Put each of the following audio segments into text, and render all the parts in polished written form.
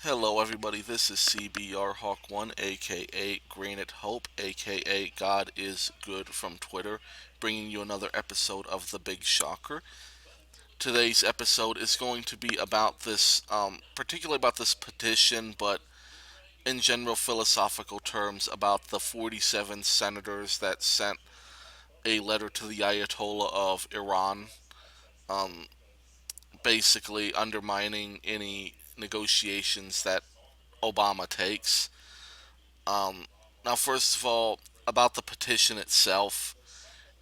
Hello, everybody. This is CBR Hawk One, aka Granite Hope, aka God is Good from Twitter, bringing you another episode of The Big Shocker. Today's episode is going to be about this, particularly about this petition, but in general philosophical terms, about the 47 senators that sent a letter to the Ayatollah of Iran, um, basically undermining any negotiations that Obama takes. Um, Now, first of all, about the petition itself,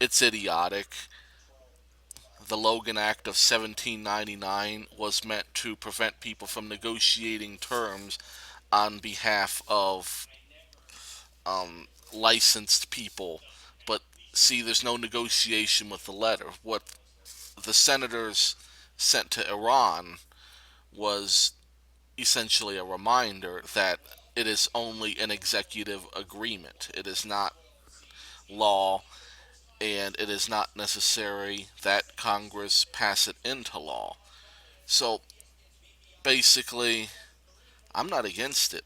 it's idiotic. The Logan Act of 1799 was meant to prevent people from negotiating terms on behalf of licensed people. But see, there's no negotiation with the letter. What the senators sent to Iran was essentially a reminder that it is only an executive agreement. It is not law, and it is not necessary that Congress pass it into law. So basically, I'm not against it.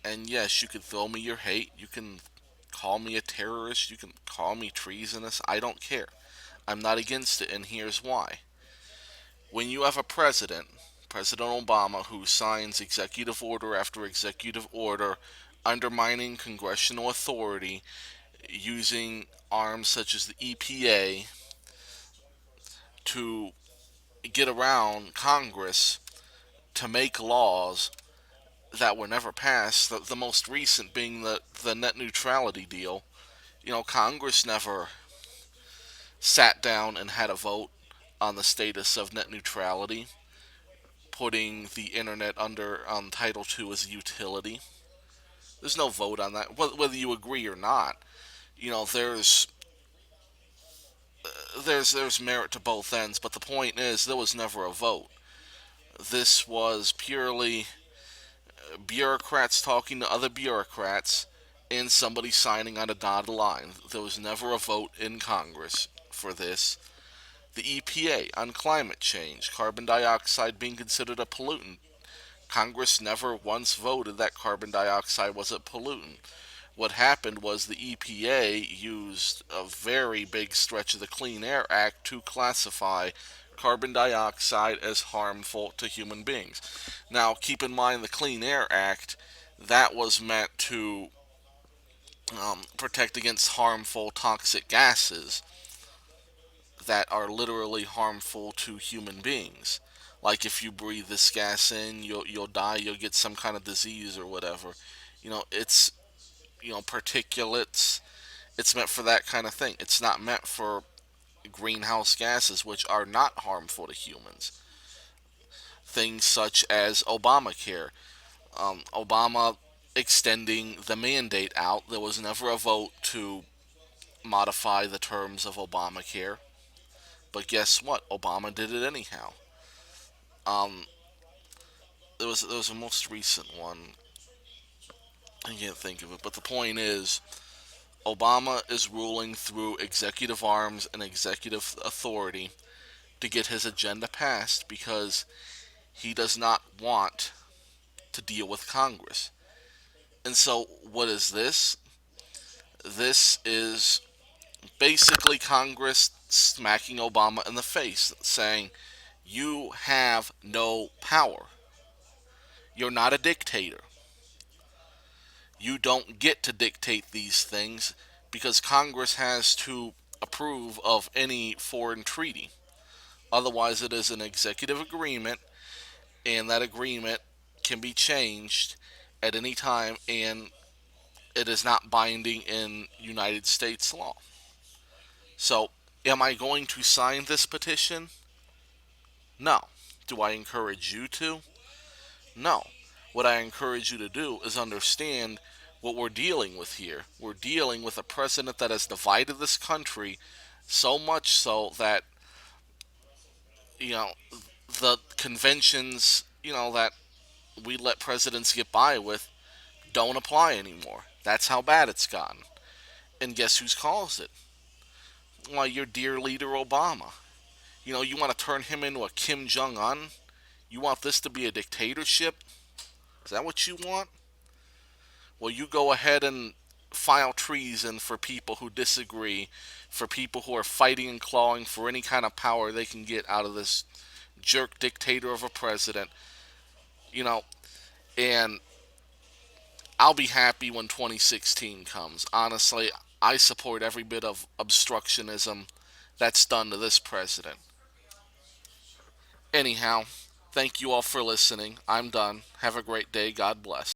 And yes, you can throw me your hate, you can call me a terrorist, you can call me treasonous. I don't care. I'm not against it, and here's why. When you have a president, President Obama, who signs executive order after executive order undermining congressional authority, using arms such as the EPA to get around Congress to make laws that were never passed. The most recent being the net neutrality deal. Congress never sat down and had a vote on the status of net neutrality, putting the internet under Title II as a utility. There's no vote on that, whether you agree or not. You know, there's merit to both ends, but the point is there was never a vote. This was purely bureaucrats talking to other bureaucrats and somebody signing on a dotted line. There was never a vote in Congress for this. The EPA on climate change, carbon dioxide being considered a pollutant. Congress never once voted that carbon dioxide was a pollutant. What happened was the EPA used a very big stretch of the Clean Air Act to classify carbon dioxide as harmful to human beings. Now, keep in mind the Clean Air Act, that was meant to protect against harmful toxic gases that are literally harmful to human beings. Like if you breathe this gas in, you'll die, you'll get some kind of disease or whatever. It's particulates. It's meant for that kind of thing. It's not meant for greenhouse gases, which are not harmful to humans. Things such as Obamacare. Obama extending the mandate out. There was never a vote to modify the terms of Obamacare. But guess what? Obama did it anyhow. Um, there was a most recent one. I can't think of it. But the point is, Obama is ruling through executive arms and executive authority to get his agenda passed because he does not want to deal with Congress. And so, what is this? This is basically Congress smacking Obama in the face, saying, "You have no power. You're not a dictator. You don't get to dictate these things because Congress has to approve of any foreign treaty. Otherwise, it is an executive agreement, and that agreement can be changed at any time, and it is not binding in United States law." So, am I going to sign this petition? No. Do I encourage you to? No. What I encourage you to do is understand what we're dealing with here. We're dealing with a president that has divided this country so much so that, you know, the conventions, that we let presidents get by with don't apply anymore. That's how bad it's gotten. And guess who's caused it? Why, your dear leader Obama. You want to turn him into a Kim Jong Un? You want this to be a dictatorship? Is that what you want? Well, you go ahead and file treason for people who disagree, for people who are fighting and clawing for any kind of power they can get out of this jerk dictator of a president. You know, and I'll be happy when 2016 comes. Honestly, I support every bit of obstructionism that's done to this president. Anyhow, thank you all for listening. I'm done. Have a great day. God bless.